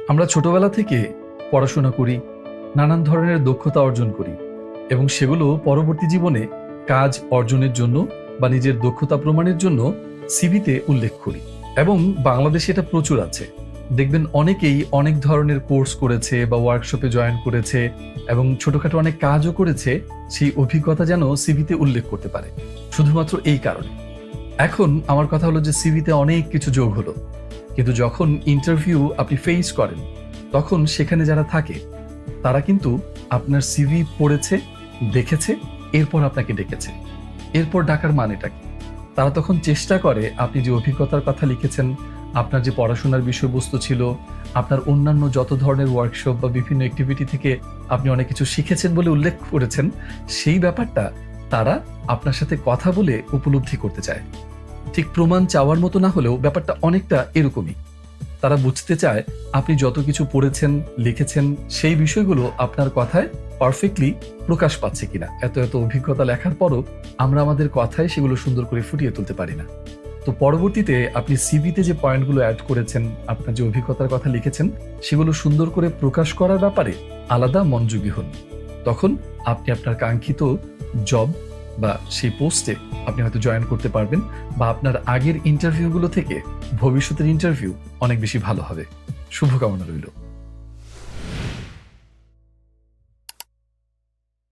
আমরা ছোটবেলা থেকে পড়াশোনা করি, নানান ধরনের দক্ষতা অর্জন করি এবং সেগুলো পরবর্তী জীবনে কাজ অর্জনের জন্য বা নিজের দক্ষতা প্রমাণের জন্য সিভিতে উল্লেখ করি। এবং বাংলাদেশে এটা প্রচুর আছে। দেখবেন অনেকেই অনেক ধরনের কোর্স করেছে বা ওয়ার্কশপে জয়েন করেছে এবং ছোটখাটো অনেক কাজও করেছে, সেই অভিজ্ঞতা যেন সিভিতে উল্লেখ করতে পারে, শুধুমাত্র এই কারণে। এখন আমার কথা হলো যে সিভিতে অনেক কিছু যোগ হলো, কিন্তু যখন ইন্টারভিউ আপনি ফেস করেন তখন সেখানে যারা থাকে তারা কিন্তু আপনার সিভি পড়েছে, দেখেছে, এরপর আপনাকে ডেকেছে। এরপর ডাকার মানেটা কি? তারা তখন চেষ্টা করে আপনি যে অভিজ্ঞতার কথা লিখেছেন, আপনার যে পড়াশোনার বিষয়বস্তু ছিল, আপনার অন্যান্য যত ধরনের ওয়ার্কশপ বা বিভিন্ন অ্যাক্টিভিটি থেকে আপনি অনেক কিছু শিখেছেন বলে উল্লেখ করেছেন, সেই ব্যাপারটা তারা আপনার সাথে কথা বলে উপলব্ধি করতে চায়। ঠিক প্রমাণ চাওয়ার মতো না হলেও ব্যাপারটা অনেকটা এরকমই। তারা বুঝতে চায় আপনি যত কিছু পড়েছেন, লিখেছেন, সেই বিষয়গুলো আপনার কথায় পারফেক্টলি প্রকাশ পাচ্ছে কিনা। এত এত অভিজ্ঞতা লেখার পরও আমরা আমাদের কথায় সেগুলো সুন্দর করে ফুটিয়ে তুলতে পারি না। তো পরবর্তীতে আপনি সিভিতে যে পয়েন্টগুলো অ্যাড করেছেন, আপনার যে অভিজ্ঞতার কথা লিখেছেন, সেগুলো সুন্দর করে প্রকাশ করার ব্যাপারে আলাদা মনোযোগী হন। তখন আপনি আপনার কাঙ্ক্ষিত জব বা সেই পোস্টে আপনি হয়তো জয়েন করতে পারবেন, বা আপনার আগের ইন্টারভিউগুলো থেকে ভবিষ্যতের ইন্টারভিউ অনেক বেশি ভালো হবে। শুভকামনা রইল।